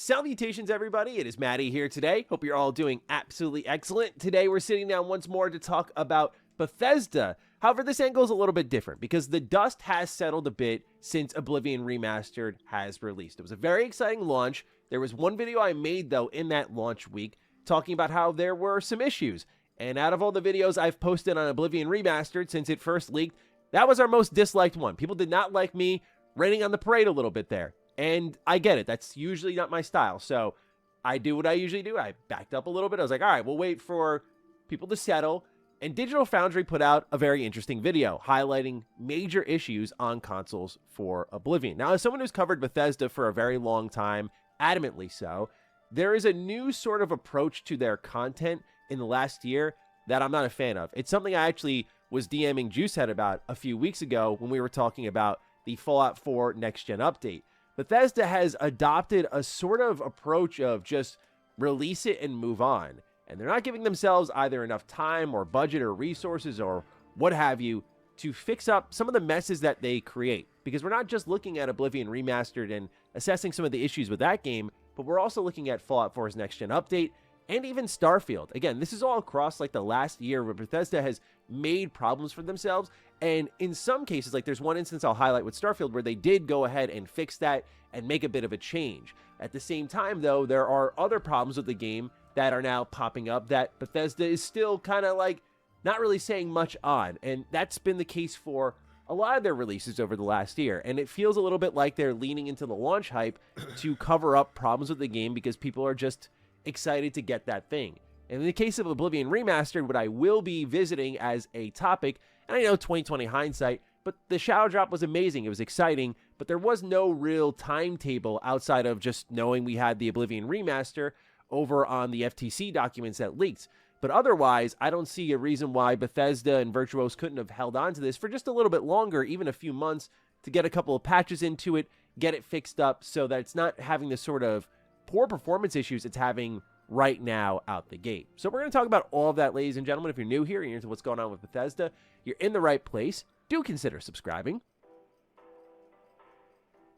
Salutations, everybody. It is Maddie here today. Hope you're all doing absolutely excellent. Today, we're sitting down once more to talk about Bethesda. However, this angle is a little bit different because the dust has settled a bit since Oblivion Remastered has released. It was a very exciting launch. There was one video I made, though, in that launch week talking about how there were some issues. And out of all the videos I've posted on Oblivion Remastered since it first leaked, that was our most disliked one. People did not like me raining on the parade a little bit there. And I get it. That's usually not my style. So I do what I usually do. I backed up a little bit. I was like, all right, we'll wait for people to settle. And Digital Foundry put out a very interesting video highlighting major issues on consoles for Oblivion. Now, as someone who's covered Bethesda for a very long time, adamantly so, there is a new sort of approach to their content in the last year that I'm not a fan of. It's something I actually was DMing Juicehead about a few weeks ago when we were talking about the Fallout 4 next-gen update. Bethesda has adopted a sort of approach of just release it and move on. And they're not giving themselves either enough time or budget or resources or what have you to fix up some of the messes that they create. Because we're not just looking at Oblivion Remastered and assessing some of the issues with that game, but we're also looking at Fallout 4's next-gen update and even Starfield. Again, this is all across like the last year where Bethesda has made problems for themselves. And in some cases, like there's one instance I'll highlight with Starfield where they did go ahead and fix that and make a bit of a change. At the same time, though, there are other problems with the game that are now popping up that Bethesda is still kind of like not really saying much on. And that's been the case for a lot of their releases over the last year. And it feels a little bit like they're leaning into the launch hype to cover up problems with the game because people are just excited to get that thing. And in the case of Oblivion Remastered, what I will be visiting as a topic, and I know 2020 hindsight, but the shadow drop was amazing. It was exciting, but there was no real timetable outside of just knowing we had the Oblivion Remaster over on the FTC documents that leaked. But otherwise, I don't see a reason why Bethesda and Virtuos couldn't have held on to this for just a little bit longer, even a few months, to get a couple of patches into it, get it fixed up so that it's not having the sort of poor performance issues it's having right now out the gate. So we're going to talk about all of that, ladies and gentlemen. If you're new here and you're into what's going on with Bethesda, you're in the right place. Do consider subscribing.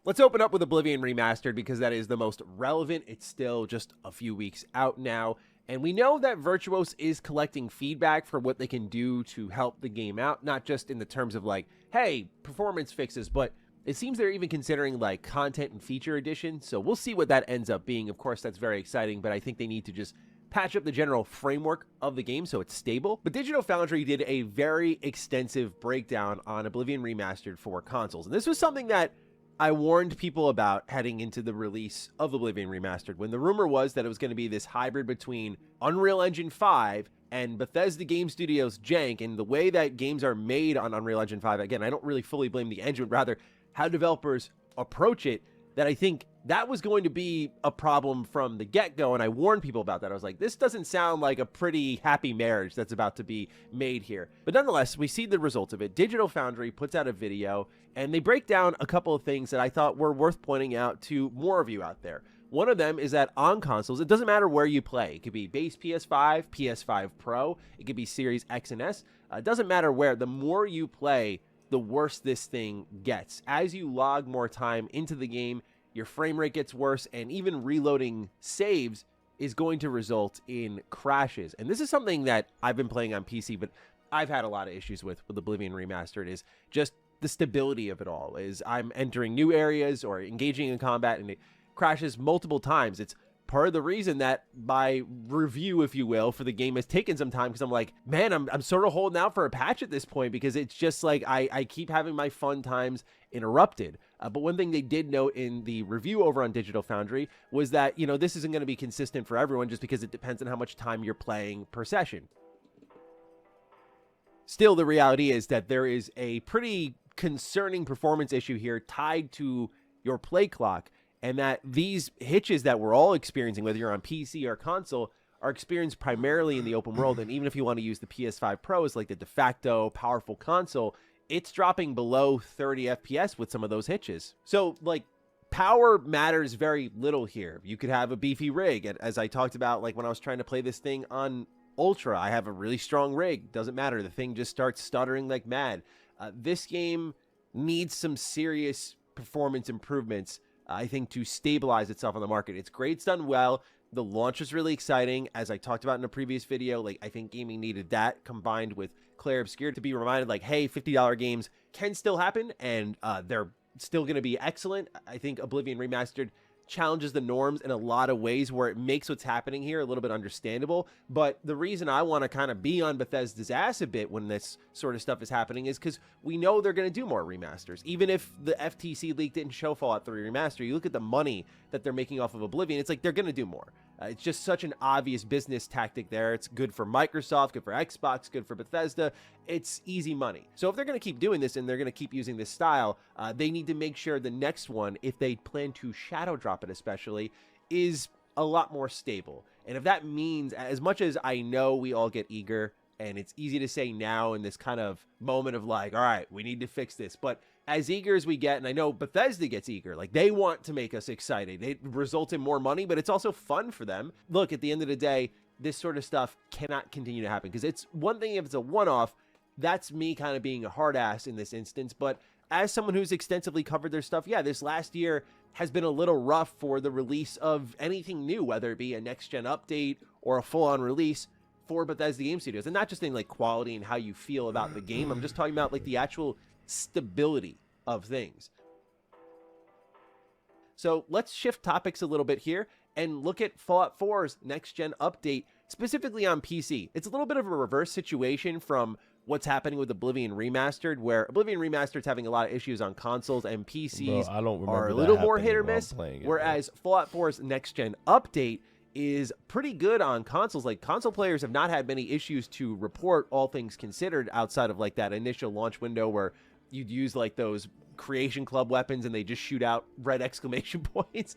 Let's open up with Oblivion Remastered because that is the most relevant. It's still just a few weeks out now. And we know that Virtuos is collecting feedback for what they can do to help the game out, not just in the terms of like, hey, performance fixes, but it seems they're even considering like content and feature addition. So we'll see what that ends up being. Of course, that's very exciting, but I think they need to just patch up the general framework of the game so it's stable. But Digital Foundry did a very extensive breakdown on Oblivion Remastered for consoles. And this was something that I warned people about heading into the release of Oblivion Remastered, when the rumor was that it was going to be this hybrid between Unreal Engine 5 and Bethesda Game Studios jank. And the way that games are made on Unreal Engine 5, again, I don't really fully blame the engine, but rather how developers approach it, that I think that was going to be a problem from the get-go. And I warned people about that. I was like, this doesn't sound like a pretty happy marriage that's about to be made here. But nonetheless, we see the result of it. Digital Foundry puts out a video and they break down a couple of things that I thought were worth pointing out to more of you out there. One of them is that on consoles, it doesn't matter where you play. It could be base PS5, PS5 Pro, it could be Series X and S. It doesn't matter where. The more you play, the worse this thing gets. As you log more time into the game, your frame rate gets worse, and even reloading saves is going to result in crashes. And this is something that I've been playing on PC, but I've had a lot of issues with Oblivion Remastered, is just the stability of it all. Is I'm entering new areas or engaging in combat and it crashes multiple times. It's part of the reason that my review, if you will, for the game has taken some time, because I'm like, man, I'm sort of holding out for a patch at this point, because it's just like I keep having my fun times interrupted. But one thing they did note in the review over on Digital Foundry was that, you know, this isn't going to be consistent for everyone just because it depends on how much time you're playing per session. Still, the reality is that there is a pretty concerning performance issue here tied to your play clock, and that these hitches that we're all experiencing, whether you're on PC or console, are experienced primarily in the open world. And even if you want to use the PS5 Pro as like the de facto powerful console, it's dropping below 30 FPS with some of those hitches. So like power matters very little here. You could have a beefy rig. And as I talked about, like when I was trying to play this thing on Ultra, I have a really strong rig. Doesn't matter. The thing just starts stuttering like mad. This game needs some serious performance improvements I think, to stabilize itself on the market. It's great. It's done well. The launch was really exciting. As I talked about in a previous video, like, I think gaming needed that combined with Clair Obscur to be reminded, like, hey, $50 games can still happen, and they're still going to be excellent. I think Oblivion Remastered challenges the norms in a lot of ways where it makes what's happening here a little bit understandable. But the reason I want to kind of be on Bethesda's ass a bit when this sort of stuff is happening is because we know they're going to do more remasters. Even if the FTC leak didn't show Fallout 3 Remaster, you look at the money that they're making off of Oblivion, it's like they're going to do more. It's just such an obvious business tactic there. It's good for Microsoft, good for Xbox, good for Bethesda. It's easy money. So if they're going to keep doing this and they're going to keep using this style, they need to make sure the next one, if they plan to shadow drop it especially, is a lot more stable. And if that means, as much as I know we all get eager, and it's easy to say now in this kind of moment of like, all right, we need to fix this. But as eager as we get, and I know Bethesda gets eager, like they want to make us excited. It results in more money, but it's also fun for them. Look, at the end of the day, this sort of stuff cannot continue to happen because it's one thing if it's a one-off. That's me kind of being a hard ass in this instance. But as someone who's extensively covered their stuff, yeah, this last year has been a little rough for the release of anything new, whether it be a next-gen update or a full-on release for Bethesda Game Studios. And not just in like quality and how you feel about the game. I'm just talking about like the actual stability of things. So let's shift topics a little bit here and look at Fallout 4's next-gen update, specifically on PC. It's a little bit of a reverse situation from what's happening with Oblivion Remastered, where Oblivion Remastered's having a lot of issues on consoles and PCs. Bro, I don't remember are a little more hit or while miss, playing it, whereas Fallout 4's next-gen update is pretty good on consoles. Like, console players have not had many issues to report, all things considered, outside of like that initial launch window where you'd use like those Creation Club weapons and they just shoot out red exclamation points.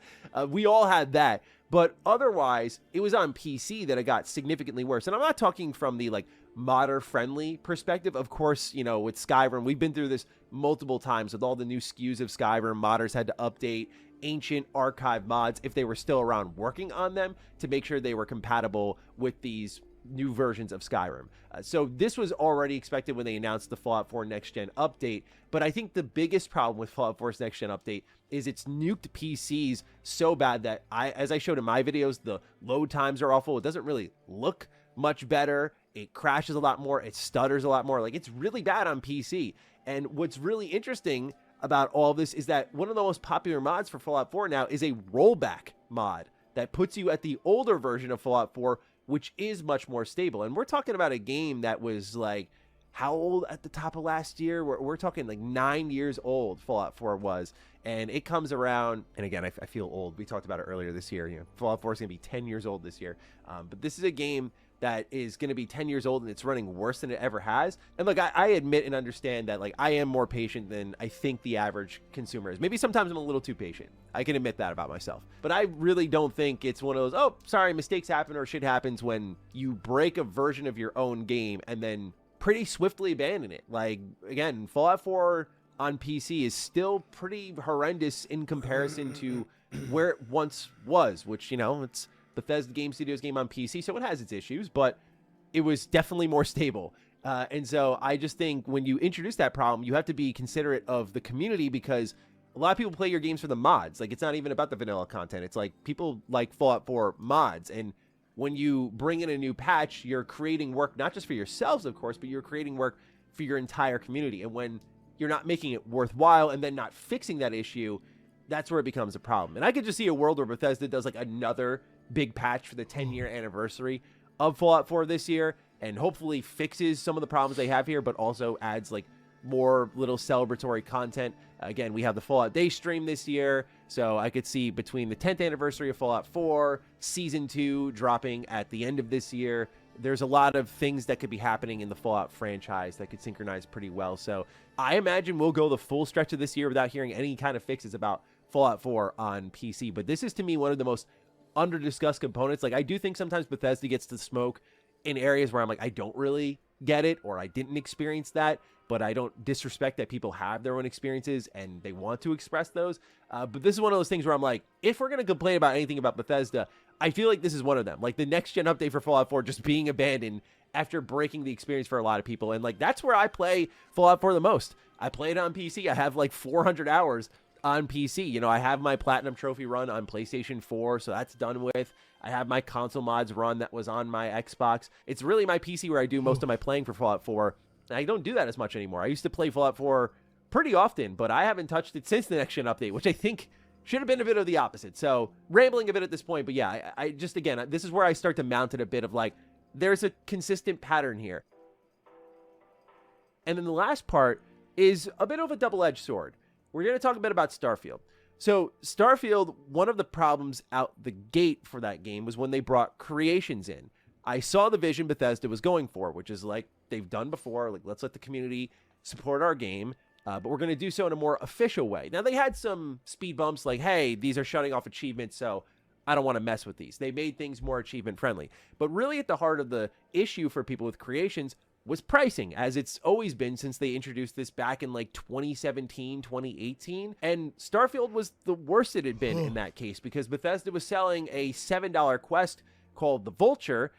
We all had that, but otherwise it was on PC that it got significantly worse. And I'm not talking from the like modder friendly perspective. Of course, you know, with Skyrim, we've been through this multiple times with all the new SKUs of Skyrim. Modders had to update ancient archive mods if they were still around working on them to make sure they were compatible with these new versions of Skyrim. So this was already expected when they announced the Fallout 4 next-gen update, but I think the biggest problem with Fallout 4's next-gen update is it's nuked PCs so bad that, as I showed in my videos, the load times are awful. It doesn't really look much better. It crashes a lot more. It stutters a lot more. Like, it's really bad on PC. And what's really interesting about all of this is that one of the most popular mods for Fallout 4 now is a rollback mod that puts you at the older version of Fallout 4, which is much more stable. And we're talking about a game that was like, how old at the top of last year? We're talking like 9 years old, Fallout 4 was. And it comes around, and again, I feel old. We talked about it earlier this year. You know, Fallout 4 is going to be 10 years old this year. But this is a game that is going to be 10 years old and it's running worse than it ever has. And look, I admit and understand that like I am more patient than I think the average consumer is. Maybe sometimes I'm a little too patient. I can admit that about myself. But I really don't think it's one of those, oh, sorry, mistakes happen or shit happens when you break a version of your own game and then pretty swiftly abandon it. Like, again, Fallout 4 on PC is still pretty horrendous in comparison to where it once was, which, you know, it's Bethesda Game Studios game on PC, so it has its issues, but it was definitely more stable. And so I just think when you introduce that problem, you have to be considerate of the community because a lot of people play your games for the mods. Like, it's not even about the vanilla content. It's like people like Fallout 4 mods. And when you bring in a new patch, you're creating work not just for yourselves, of course, but you're creating work for your entire community. And when you're not making it worthwhile and then not fixing that issue, that's where it becomes a problem. And I could just see a world where Bethesda does like another big patch for the 10-year anniversary of Fallout 4 this year and hopefully fixes some of the problems they have here, but also adds like more little celebratory content. Again, we have the Fallout Day stream this year, so I could see between the 10th anniversary of Fallout 4, Season 2 dropping at the end of this year, there's a lot of things that could be happening in the Fallout franchise that could synchronize pretty well. So I imagine we'll go the full stretch of this year without hearing any kind of fixes about Fallout 4 on PC. But this is, to me, one of the most under-discussed components. Like, I do think sometimes Bethesda gets to smoke in areas where I'm like, I don't really get it, or I didn't experience that, but I don't disrespect that people have their own experiences and they want to express those. But this is one of those things where I'm like, if we're going to complain about anything about Bethesda, I feel like this is one of them. Like, the next-gen update for Fallout 4 just being abandoned after breaking the experience for a lot of people. And, like, that's where I play Fallout 4 the most. I play it on PC. I have, like, 400 hours on PC. You know, I have my Platinum Trophy run on PlayStation 4, so that's done with. I have my console mods run that was on my Xbox. It's really my PC where I do most of my playing for Fallout 4. And I don't do that as much anymore. I used to play Fallout 4 pretty often, but I haven't touched it since the next gen update, which I think should have been a bit of the opposite. So rambling a bit at this point, but yeah, I just, again, this is where I start to mount it a bit of like, there's a consistent pattern here. And then the last part is a bit of a double-edged sword. We're going to talk a bit about Starfield. So Starfield, one of the problems out the gate for that game was when they brought creations in. I saw the vision Bethesda was going for, which is like they've done before, like let's let the community support our game, but we're going to do so in a more official way. Now, they had some speed bumps like, hey, these are shutting off achievements, so I don't want to mess with these. They made things more achievement friendly. But really at the heart of the issue for people with creations was pricing, as it's always been since they introduced this back in like 2017, 2018. And Starfield was the worst it had been in that case, because Bethesda was selling a $7 quest called The Vulture,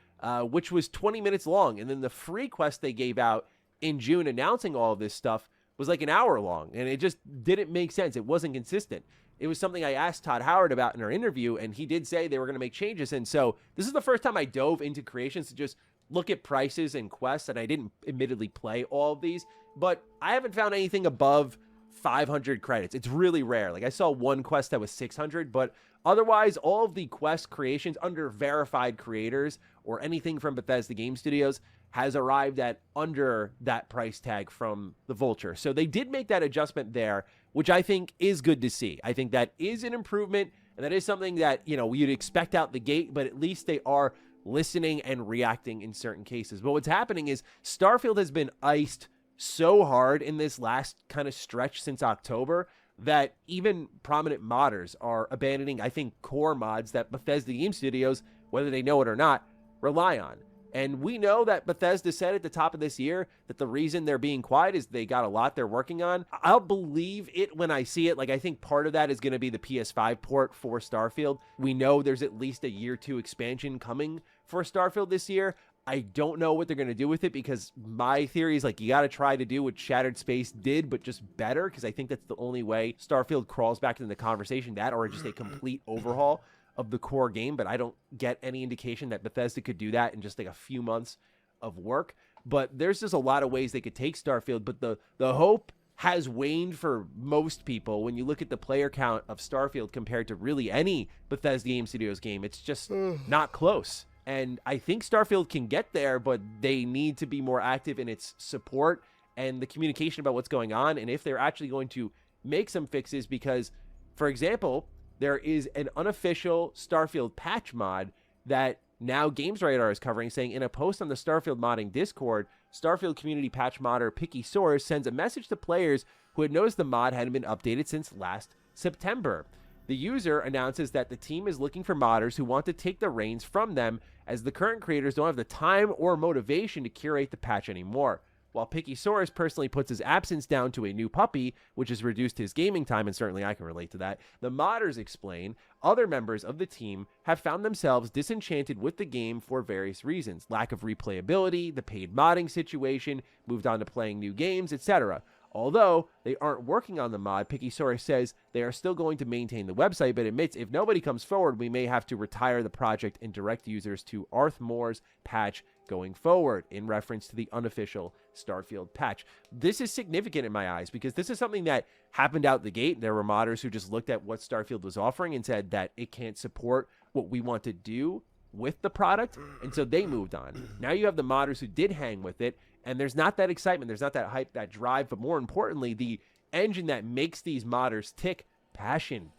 which was 20 minutes long. And then the free quest they gave out in June announcing all of this stuff was like an hour long. And it just didn't make sense. It wasn't consistent. It was something I asked Todd Howard about in our interview, and he did say they were going to make changes. And so this is the first time I dove into creations to just look at prices and quests, and I didn't admittedly play all of these, but I haven't found anything above 500 credits. It's really rare. Like I saw one quest that was 600, but otherwise all of the quest creations under verified creators or anything from Bethesda Game Studios has arrived at under that price tag from the Vulture. So they did make that adjustment there, which I think is good to see. I think that is an improvement, and that is something that, you know, you'd expect out the gate, but at least they are listening and reacting in certain cases. But what's happening is Starfield has been iced so hard in this last kind of stretch since October that even prominent modders are abandoning, I think, core mods that Bethesda Game Studios, whether they know it or not, rely on. And we know that Bethesda said at the top of this year that the reason they're being quiet is they got a lot they're working on. I'll believe it when I see it. Like, I think part of that is going to be the PS5 port for Starfield. We know there's at least a year 2 expansion coming for Starfield this year. I don't know what they're going to do with it, because my theory is like you got to try to do what Shattered Space did, but just better, because I think that's the only way Starfield crawls back into the conversation, that or just a complete overhaul of the core game. But I don't get any indication that Bethesda could do that in just like a few months of work. But there's just a lot of ways they could take Starfield, but the hope has waned for most people. When you look at the player count of Starfield compared to really any Bethesda Game Studios game, it's just not close. And I think Starfield can get there, but they need to be more active in its support and the communication about what's going on, and if they're actually going to make some fixes. Because, for example, there is an unofficial Starfield patch mod that now Games Radar is covering, saying in a post on the Starfield modding Discord, Starfield community patch modder Picky Source sends a message to players who had noticed the mod hadn't been updated since last September. The user announces that the team is looking for modders who want to take the reins from them, as the current creators don't have the time or motivation to curate the patch anymore. While Picky Source personally puts his absence down to a new puppy, which has reduced his gaming time, and certainly I can relate to that, the modders explain other members of the team have found themselves disenchanted with the game for various reasons: lack of replayability, the paid modding situation, moved on to playing new games, etc. Although they aren't working on the mod, Picky Source says they are still going to maintain the website, but admits if nobody comes forward, we may have to retire the project and direct users to Arth Moore's patch going forward, in reference to the unofficial Starfield patch. This is significant in my eyes, because this is something that happened out the gate. There were modders who just looked at what Starfield was offering and said that it can't support what we want to do with the product, and so they moved on. Now you have the modders who did hang with it, and there's not that excitement, there's not that hype, that drive, but more importantly, the engine that makes these modders tick: passion.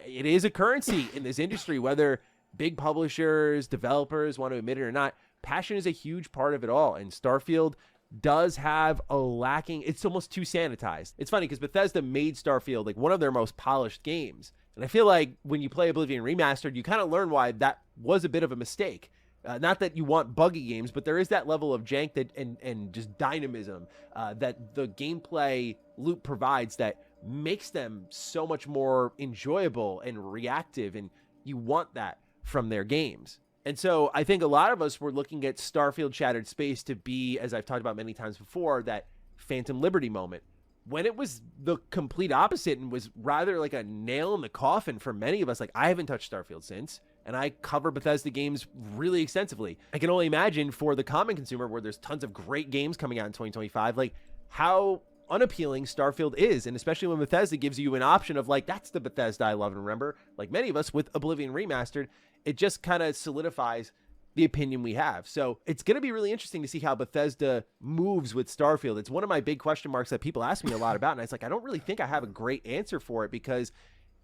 It is a currency in this industry, whether big publishers, developers want to admit it or not. Passion is a huge part of it all, and Starfield does have a lacking. It's almost too sanitized. It's funny because Bethesda made Starfield like one of their most polished games, and I feel like when you play Oblivion Remastered, you kind of learn why that was a bit of a mistake. Not that you want buggy games, but there is that level of jank that and just dynamism that the gameplay loop provides that makes them so much more enjoyable and reactive, and you want that from their games. And so I think a lot of us were looking at Starfield Shattered Space to be, as I've talked about many times before, that Phantom Liberty moment. when it was the complete opposite and was rather like a nail in the coffin for many of us. Like, I haven't touched Starfield since, and I cover Bethesda games really extensively. I can only imagine for the common consumer, where there's tons of great games coming out in 2025, like how unappealing Starfield is. And especially when Bethesda gives you an option of like, that's the Bethesda I love and remember, like many of us with Oblivion Remastered, it just kind of solidifies the opinion we have. So it's going to be really interesting to see how Bethesda moves with Starfield. It's one of my big question marks that people ask me a lot about. And I was like, I don't really think I have a great answer for it, because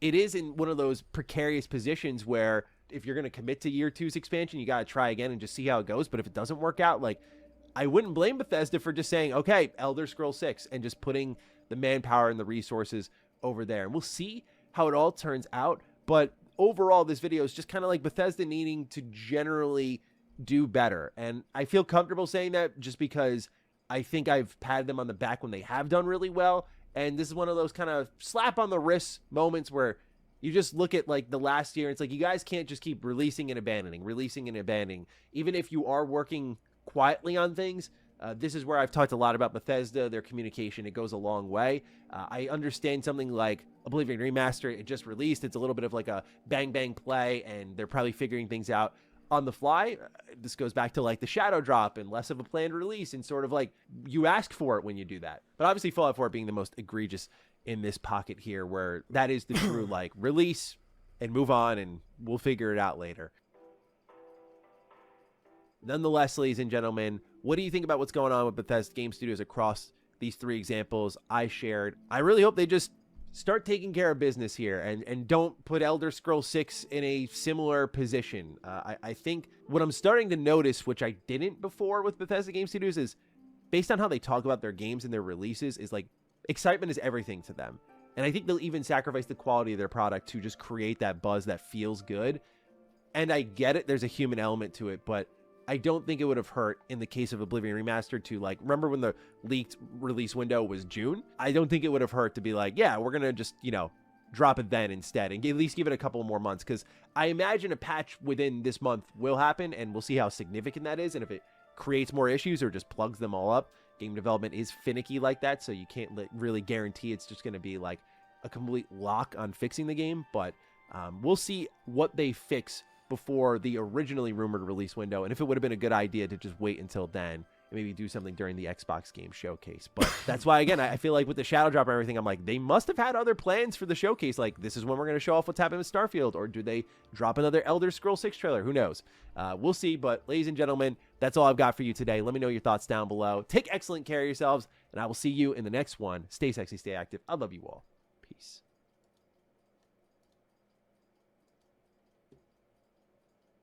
it is in one of those precarious positions where if you're going to commit to year 2's expansion, you got to try again and just see how it goes. But if it doesn't work out, like, I wouldn't blame Bethesda for just saying, okay, Elder Scrolls 6, and just putting the manpower and the resources over there. And we'll see how it all turns out. But overall, this video is just kind of like Bethesda needing to generally do better. And I feel comfortable saying that just because I think I've patted them on the back when they have done really well. And this is one of those kind of slap on the wrist moments where you just look at like the last year. It's like, you guys can't just keep releasing and abandoning. Even if you are working quietly on things, this is where I've talked a lot about Bethesda, their communication. It goes a long way. I understand something like Oblivion Remastered, it just released. It's a little bit of like a bang play, and they're probably figuring things out on the fly. This goes back to like the Shadow Drop and less of a planned release, and sort of like you ask for it when you do that. But obviously Fallout 4 being the most egregious in this pocket here, where that is the true like release and move on and we'll figure it out later. Nonetheless, ladies and gentlemen, what do you think about what's going on with Bethesda Game Studios across these 3 examples I shared? I really hope they just start taking care of business here and don't put Elder Scrolls 6 in a similar position. I think what I'm starting to notice, which I didn't before with Bethesda Game Studios, is based on how they talk about their games and their releases, is like excitement is everything to them. And I think they'll even sacrifice the quality of their product to just create that buzz that feels good. And I get it, there's a human element to it, but I don't think it would have hurt in the case of Oblivion Remastered to, like, remember when the leaked release window was June? I don't think it would have hurt to be like, yeah, we're going to just, you know, drop it then instead and at least give it a couple more months, because I imagine a patch within this month will happen, and we'll see how significant that is. And if it creates more issues or just plugs them all up, game development is finicky like that, so you can't really guarantee it's just going to be like a complete lock on fixing the game. But we'll see what they fix before the originally rumored release window, and if it would have been a good idea to just wait until then and maybe do something during the Xbox game showcase. But that's why, again, I feel like with the Shadow Drop and everything, I'm like, they must have had other plans for the showcase. Like, this is when we're going to show off what's happening with Starfield, or do they drop another Elder Scrolls 6 trailer? Who knows? We'll see. But ladies and gentlemen, that's all I've got for you today. Let me know your thoughts down below. Take excellent care of yourselves, and I will see you in the next one. Stay sexy, stay active. I love you all. Peace.